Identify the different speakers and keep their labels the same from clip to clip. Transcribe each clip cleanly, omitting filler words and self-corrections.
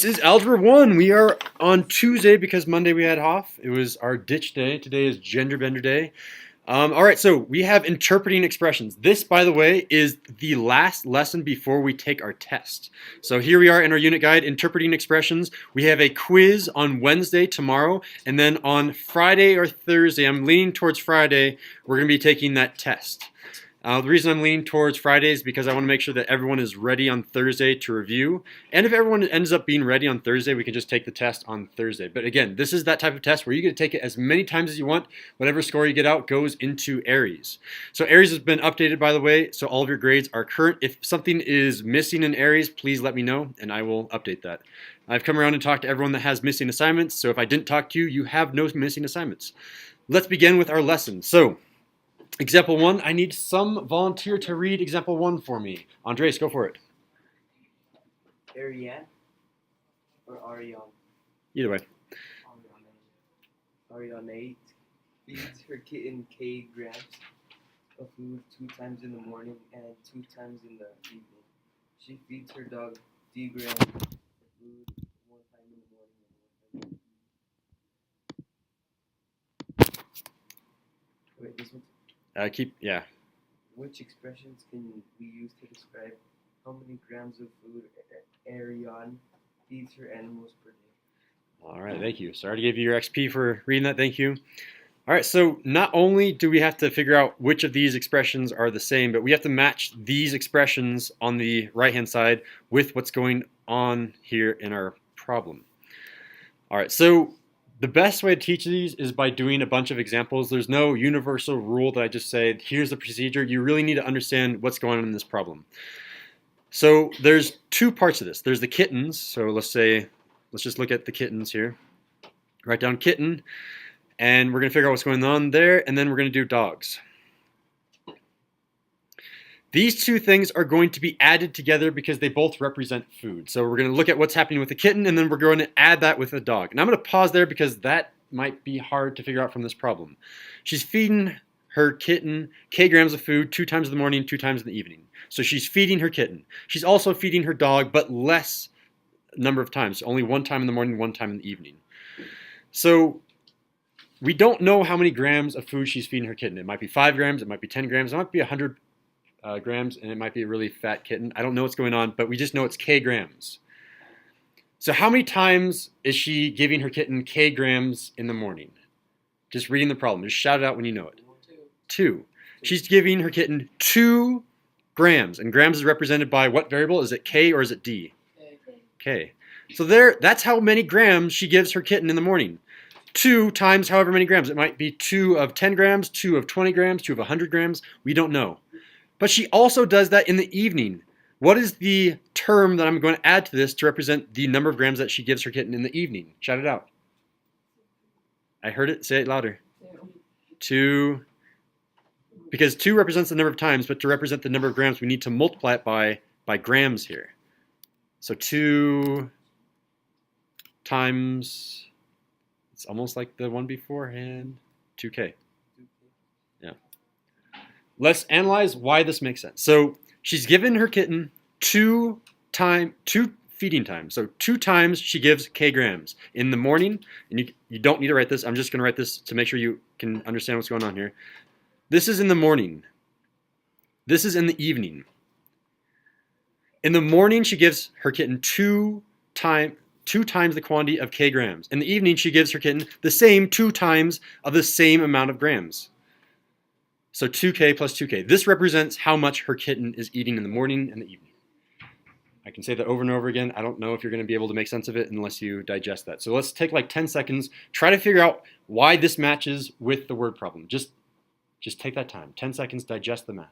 Speaker 1: This is Algebra 1. We are on Tuesday because Monday we had off. It was our ditch day. Today is Gender Bender Day. All right, so we have interpreting expressions. This, by the way, is the last lesson before we take our test. So here we are in our unit guide, interpreting expressions. We have a quiz on Wednesday, tomorrow, and then on Friday or Thursday, I'm leaning towards Friday, we're going to be taking that test. The reason I'm leaning towards Friday is because I want to make sure that everyone is ready on Thursday to review. And if everyone ends up being ready on Thursday, we can just take the test on Thursday. But again, this is that type of test where you get to take it as many times as you want. Whatever score you get out goes into Aries. So Aries has been updated, by the way, so all of your grades are current. If something is missing in Aries, please let me know, and I will update that. I've come around and talked to everyone that has missing assignments, so if I didn't talk to you, you have no missing assignments. Let's begin with our lesson. So, example 1, I need some volunteer to read example 1 for me. Andres, go for it.
Speaker 2: Ariane or Ariane?
Speaker 1: Either way.
Speaker 2: Ariane feeds her kitten K grams of food 2 times in the morning and 2 times in the evening. She feeds her dog D grams of food 1 time in the morning and 1 time in the evening. Wait, this one?
Speaker 1: Yeah.
Speaker 2: Which expressions can we use to describe how many grams of food Ariane feeds her animals per day?
Speaker 1: All right, thank you. Sorry to give you your XP for reading that. Thank you. All right, so not only do we have to figure out which of these expressions are the same, but we have to match these expressions on the right-hand side with what's going on here in our problem. All right, so the best way to teach these is by doing a bunch of examples. There's no universal rule that I just say, here's the procedure. You really need to understand what's going on in this problem. So there's 2 parts of this. There's the kittens. So let's just look at the kittens here. Write down kitten, and we're going to figure out what's going on there, and then we're going to do dogs. These 2 things are going to be added together because they both represent food. So we're going to look at what's happening with the kitten, and then we're going to add that with the dog. And I'm going to pause there because that might be hard to figure out from this problem. She's feeding her kitten K grams of food 2 times in the morning, 2 times in the evening. So she's feeding her kitten. She's also feeding her dog, but less number of times. Only 1 time in the morning, 1 time in the evening. So we don't know how many grams of food she's feeding her kitten. It might be 5 grams, it might be 10 grams, it might be 100 grams, and it might be a really fat kitten. I don't know what's going on, but we just know it's K grams. So how many times is she giving her kitten K grams in the morning? Just reading the problem. Just shout it out when you know it. 2. She's giving her kitten 2 grams, and grams is represented by what variable? Is it K or is it D? K. So that's how many grams she gives her kitten in the morning. 2 times however many grams. It might be 2 of 10 grams, 2 of 20 grams, 2 of 100 grams. We don't know. But she also does that in the evening. What is the term that I'm going to add to this to represent the number of grams that she gives her kitten in the evening? Shout it out. I heard it. Say it louder. 2. Because 2 represents the number of times, but to represent the number of grams, we need to multiply it by grams here. So 2 times, it's almost like the one beforehand, 2K. Yeah. Let's analyze why this makes sense. So she's given her kitten 2 feeding times. So 2 times she gives K grams in the morning, and you don't need to write this. I'm just going to write this to make sure you can understand what's going on here. This is in the morning. This is in the evening. In the morning, she gives her kitten 2 times the quantity of K grams. In the evening, she gives her kitten the same 2 times of the same amount of grams. So 2K plus 2K. This represents how much her kitten is eating in the morning and the evening. I can say that over and over again. I don't know if you're going to be able to make sense of it unless you digest that. So let's take like 10 seconds. Try to figure out why this matches with the word problem. Just take that time. 10 seconds, digest the math.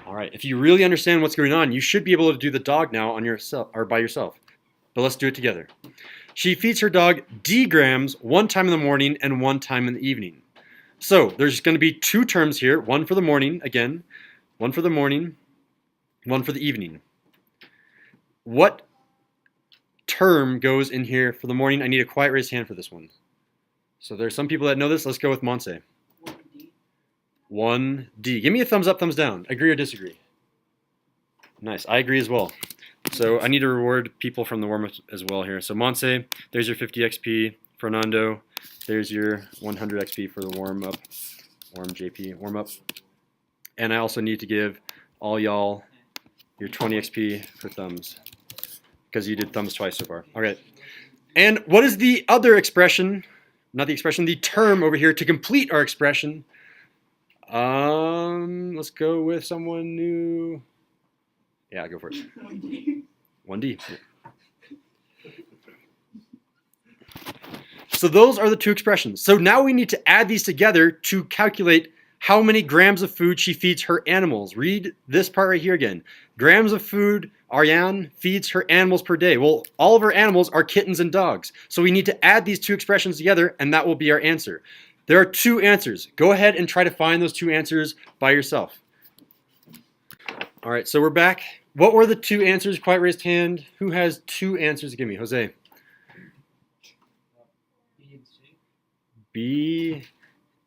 Speaker 1: All right, if you really understand what's going on, you should be able to do the dog now on yourself or by yourself. But let's do it together. She feeds her dog D grams 1 time in the morning and 1 time in the evening. So there's going to be 2 terms here, 1 for the morning, again, 1 for the morning, 1 for the evening. What term goes in here for the morning? I need a quiet raised hand for this one. So there's some people that know this. Let's go with Monse. 1D. Give me a thumbs up, thumbs down. Agree or disagree? Nice. I agree as well. So I need to reward people from the warm-up as well here. So Monse, there's your 50 XP. Fernando, there's your 100 XP for the warm-up. Warm-up. And I also need to give all y'all your 20 XP for thumbs, because you did thumbs twice so far. Okay. And what is the other expression? Not the expression, the term over here to complete our expression. Let's go with someone new. Yeah, go for it. 1D. 1D. So those are the two expressions. So now we need to add these together to calculate how many grams of food she feeds her animals. Read this part right here again. Grams of food Ariane feeds her animals per day. Well, all of her animals are kittens and dogs. So we need to add these two expressions together, and that will be our answer. There are two answers. Go ahead and try to find those two answers by yourself. All right, so we're back. What were the two answers? Quiet raised hand. Who has two answers to give me? Jose.
Speaker 2: B and C.
Speaker 1: B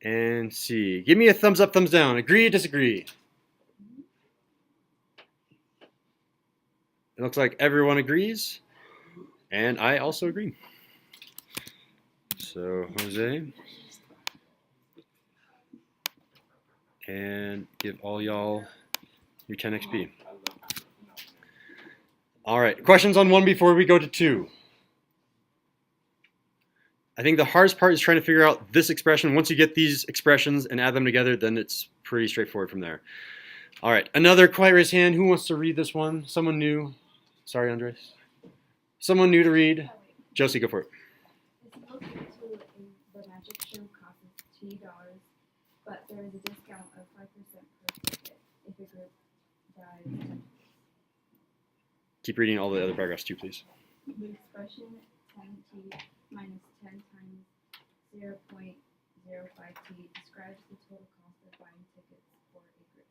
Speaker 1: and C. Give me a thumbs up, thumbs down. Agree, disagree? It looks like everyone agrees, and I also agree. So Jose, and give all y'all your 10 XP. All right, questions on 1 before we go to 2? I think the hardest part is trying to figure out this expression. Once you get these expressions and add them together, then it's pretty straightforward from there. All right, another quiet raised hand. Who wants to read this one? Someone new? Sorry, Andres. Someone new to read? Josie, go for it.
Speaker 3: The magic show costs $2, but there is a discount of 5% per ticket if a group buys 10.
Speaker 1: Keep reading all the other paragraphs too, please.
Speaker 3: The expression 10t minus 10 times 0.05t describes the total cost of buying tickets for a group.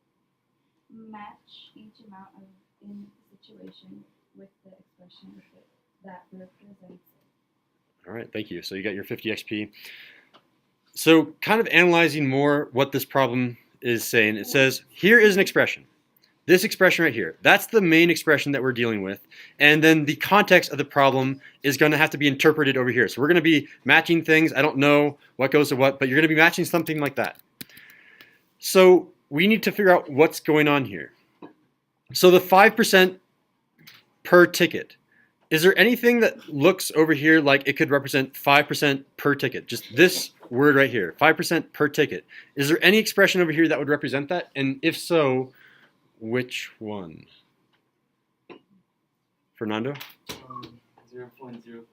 Speaker 3: Match each amount in situation with the expression that represents it.
Speaker 1: All right, thank you. So you got your 50 XP. So kind of analyzing more what this problem is saying, it says, here is an expression. This expression right here, that's the main expression that we're dealing with. And then the context of the problem is going to have to be interpreted over here. So we're going to be matching things. I don't know what goes to what, but you're going to be matching something like that. So we need to figure out what's going on here. So the 5% per ticket. Is there anything that looks over here like it could represent 5% per ticket? Just this word right here, 5% per ticket. Is there any expression over here that would represent that? And if so, which one? Fernando?
Speaker 2: 0.05t.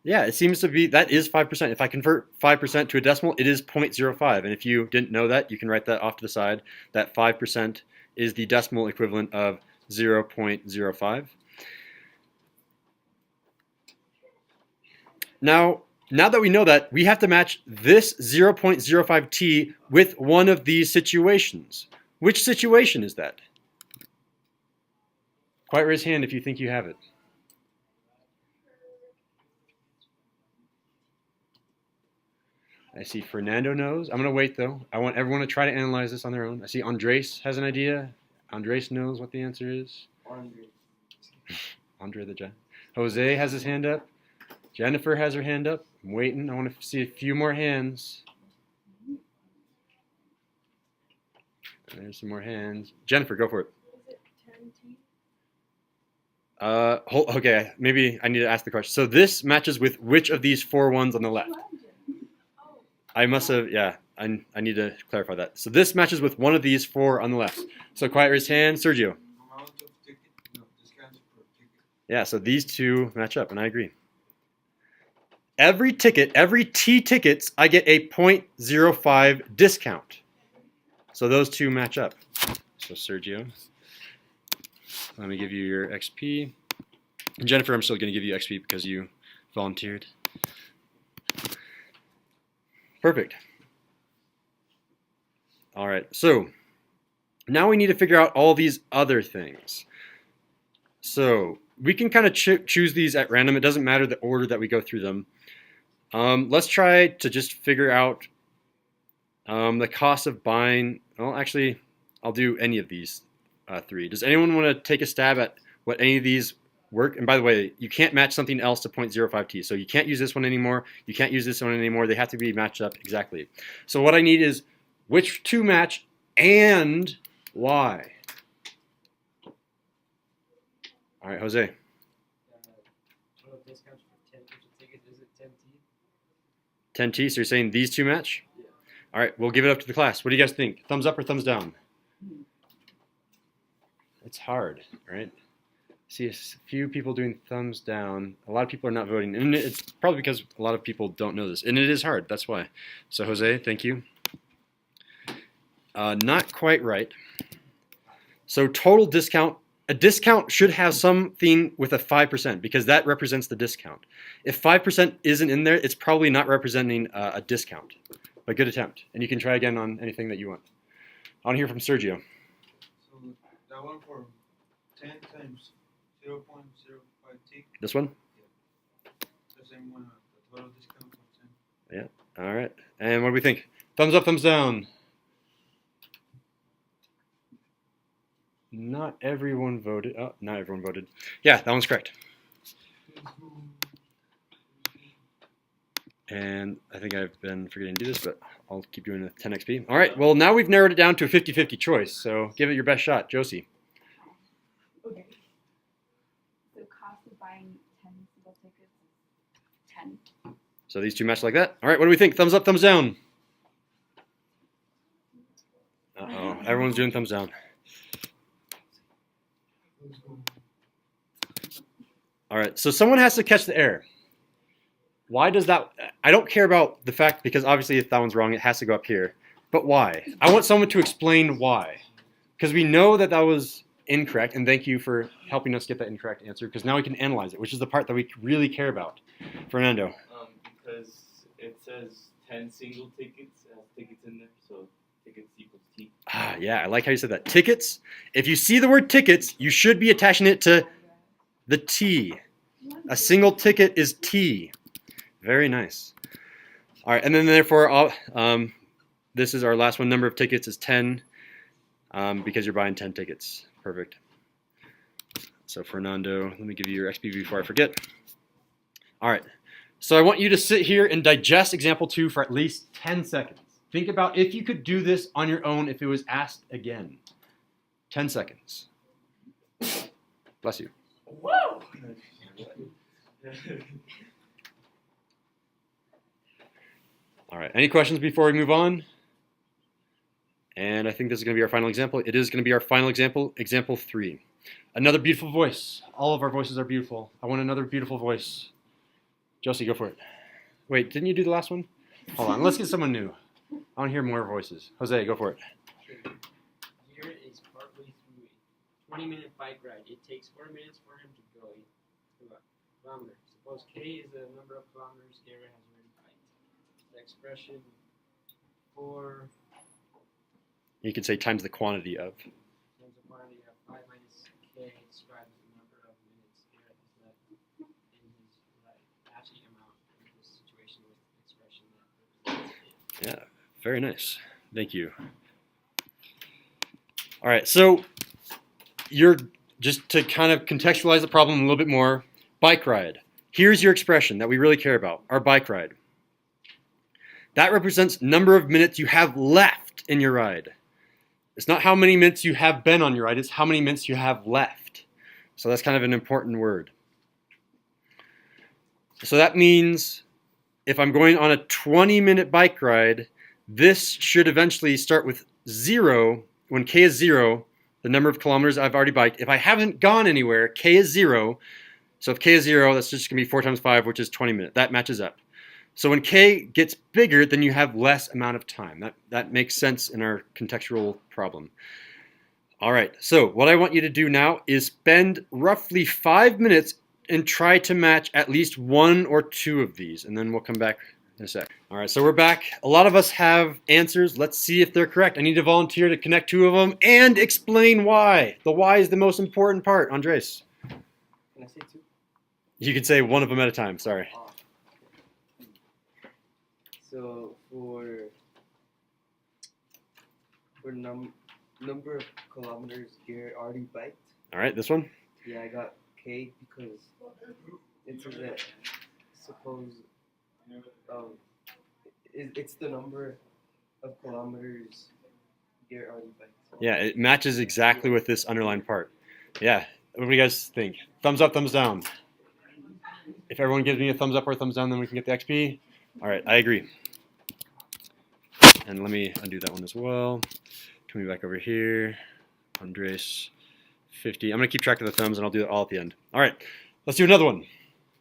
Speaker 1: Yeah, it seems to be, that is 5%. If I convert 5% to a decimal, it is 0.05. And if you didn't know that, you can write that off to the side. That 5% is the decimal equivalent of 0.05. Now that we know that, we have to match this 0.05t with one of these situations. Which situation is that? Quiet raise hand if you think you have it. I see Fernando knows. I'm going to wait, though. I want everyone to try to analyze this on their own. I see Andres has an idea. Andres knows what the answer is. Andre the Giant. Jose has his hand up. Jennifer has her hand up. I'm waiting. I want to see a few more hands. There's some more hands. Jennifer, go for it.
Speaker 3: Is it 10t?
Speaker 1: Okay, maybe I need to ask the question. So this matches with which of these 4 ones on the left? I must have, yeah, I need to clarify that. So this matches with one of these 4 on the left. So quiet raise hand, Sergio.
Speaker 2: Amount of ticket, no, discount per ticket.
Speaker 1: Yeah, so these two match up, and I agree. Every ticket, every T tickets, I get a 0.05 discount. So those two match up. So Sergio, let me give you your XP. And Jennifer, I'm still going to give you XP because you volunteered. Perfect. All right, so now we need to figure out all these other things. So we can kind of choose these at random. It doesn't matter the order that we go through them. Let's try to just figure out the cost of buying well, actually, I'll do any of these three. Does anyone want to take a stab at what any of these work? And by the way, you can't match something else to 0.05t. So you can't use this one anymore. You can't use this one anymore. They have to be matched up exactly. So what I need is which two match and why. All right, Jose.
Speaker 2: Total discounts for 10 tickets. Is it 10T?
Speaker 1: 10t, so you're saying these two match?
Speaker 2: Yeah.
Speaker 1: All right, we'll give it up to the class. What do you guys think? Thumbs up or thumbs down? It's hard, right? See a few people doing thumbs down. A lot of people are not voting, and it's probably because a lot of people don't know this, and it is hard. That's why. So Jose, thank you. Not quite right. So total discount. A discount should have something with a 5% because that represents the discount. If 5% isn't in there, it's probably not representing a discount. But good attempt, and you can try again on anything that you want. I want to hear from Sergio.
Speaker 4: So that one for 10 times 0.05t.
Speaker 1: This one?
Speaker 4: The same one, the total discount for 10.
Speaker 1: Yeah. All right. And what do we think? Thumbs up, thumbs down. Not everyone voted. Oh, not everyone voted. Yeah, that one's correct. And I think I've been forgetting to do this, but I'll keep doing a 10 XP. All right, well, now we've narrowed it down to a 50-50 choice, so give it your best shot. Josie.
Speaker 3: Okay. The cost of buying 10 single tickets is 10.
Speaker 1: So these two match like that. All right, what do we think? Thumbs up, thumbs down. Uh-oh, everyone's doing thumbs down. All right, so someone has to catch the error. Why does that? I don't care about the fact, because obviously if that one's wrong, it has to go up here. But why? I want someone to explain why. Because we know that that was incorrect, and thank you for helping us get that incorrect answer, because now we can analyze it, which is the part that we really care about. Fernando.
Speaker 5: Because it says 10 single tickets, it has tickets in there, so tickets equals T.
Speaker 1: Ah, yeah, I like how you said that. Tickets. If you see the word tickets, you should be attaching it to the T. A single ticket is T. Very nice. All right, and then therefore, this is our last one. Number of tickets is 10 because you're buying 10 tickets. Perfect. So Fernando, let me give you your XP before I forget. All right, so I want you to sit here and digest example 2 for at least 10 seconds. Think about if you could do this on your own if it was asked again. 10 seconds. Bless you.
Speaker 5: Whoa!
Speaker 1: All right, any questions before we move on? And I think this is going to be our final example. It is going to be our final example, example 3. Another beautiful voice. All of our voices are beautiful. I want another beautiful voice. Josie, go for it. Wait, didn't you do the last one? Hold on, let's get someone new. I want to hear more voices. Jose, go for it.
Speaker 6: Here is partway through a 20-minute bike ride. It takes 4 minutes for him to go a kilometer. Suppose K is the number of kilometers Gary has already biked. The expression for
Speaker 1: You could say times the quantity of.
Speaker 6: times the quantity of 5 minus K describes the number of minutes Gary has left in his ride. Actually amount in this situation with the expression that represents it.
Speaker 1: Yeah, very nice. Thank you. All right, so you're just to kind of contextualize the problem a little bit more. Bike ride. Here's your expression that we really care about, our bike ride. That represents number of minutes you have left in your ride. It's not how many minutes you have been on your ride, it's how many minutes you have left. So that's kind of an important word. So that means if I'm going on a 20-minute bike ride, this should eventually start with 0. When K is 0, the number of kilometers I've already biked. If I haven't gone anywhere, K is 0. So if K is 0, that's just going to be 4 times 5, which is 20 minutes. That matches up. So when K gets bigger, then you have less amount of time. That makes sense in our contextual problem. All right, so what I want you to do now is spend roughly 5 minutes and try to match at least 1 or 2 of these, and then we'll come back in a sec. All right, so we're back. A lot of us have answers. Let's see if they're correct. I need a volunteer to connect 2 of them and explain why. The why is the most important part. Andres.
Speaker 2: Can I say 2?
Speaker 1: You can say one of them at a time, sorry.
Speaker 2: So for For number of kilometers Garrett already biked.
Speaker 1: All right, this one.
Speaker 2: Yeah, I got K because it says that suppose it's the number of kilometers Garrett already biked.
Speaker 1: Yeah, it matches exactly with this underlined part. Yeah, what do you guys think? Thumbs up, thumbs down. If everyone gives me a thumbs up or a thumbs down, then we can get the XP. All right, I agree. And let me undo that one as well. Coming back over here. Andres, 50. I'm going to keep track of the thumbs, and I'll do it all at the end. All right, let's do another one.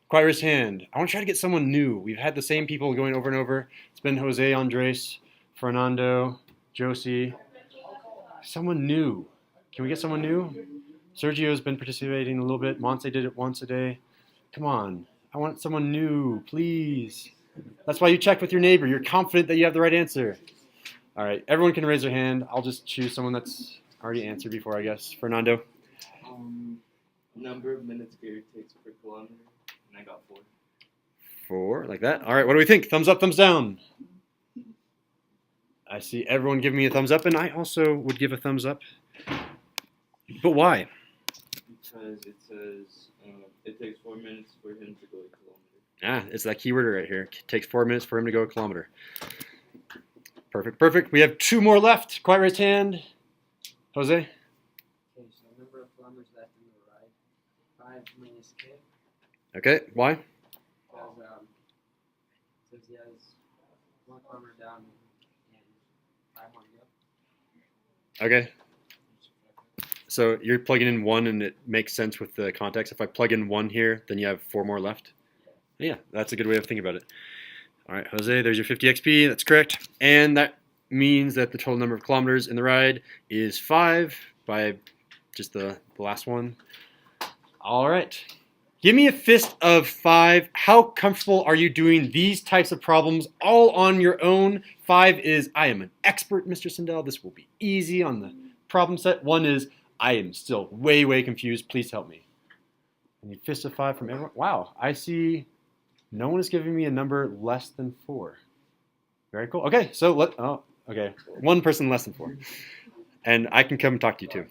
Speaker 1: Quiet raised hand. I want to try to get someone new. We've had the same people going over and over. It's been Jose, Andres, Fernando, Josie. Someone new. Can we get someone new? Sergio's been participating a little bit. Monse did it once a day. Come on. I want someone new, please. That's why you check with your neighbor. You're confident that you have the right answer. All right, everyone can raise their hand. I'll just choose someone that's already answered before, I guess. Fernando.
Speaker 5: Number of minutes Gary takes per kilometer, and I got 4.
Speaker 1: 4, like that. All right, what do we think? Thumbs up, thumbs down. I see everyone giving me a thumbs up, and I also would give a thumbs up. But why?
Speaker 5: Because it says it takes 4 minutes for him to go a kilometer.
Speaker 1: Ah, it's that keyword right here. It takes 4 minutes for him to go a kilometer. Perfect, perfect. We have 2 more left. Quiet raised hand. Jose?
Speaker 6: Okay, so number of kilometers left in the ride. 5 minus K.
Speaker 1: Okay, why?
Speaker 6: Because says he has 1 kilometer down and 5 more to go.
Speaker 1: Okay. So you're plugging in 1 and it makes sense with the context. If I plug in 1 here, then you have 4 more left. Yeah, that's a good way of thinking about it. All right, Jose, there's your 50 XP. That's correct. And that means that the total number of kilometers in the ride is 5 by just the last one. All right. Give me a fist of 5. How comfortable are you doing these types of problems all on your own? 5 is, I am an expert, Mr. Sindel. This will be easy on the problem set. 1 is, I am still way, way confused. Please help me. I need fist of 5 from everyone. Wow, I see no one is giving me a number less than 4. Very cool. Okay, so okay. 1 person less than 4. And I can come talk to you too.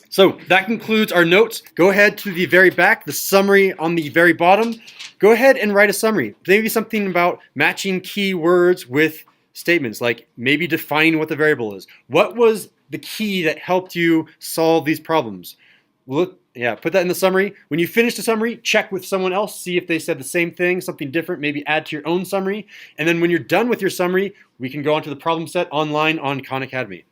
Speaker 1: So that concludes our notes. Go ahead to the very back, the summary on the very bottom. Go ahead and write a summary. Maybe something about matching key words with statements, like maybe defining what the variable is. What was the key that helped you solve these problems? Put that in the summary. When you finish the summary, check with someone else, see if they said the same thing, something different, maybe add to your own summary. And then when you're done with your summary, we can go on to the problem set online on Khan Academy.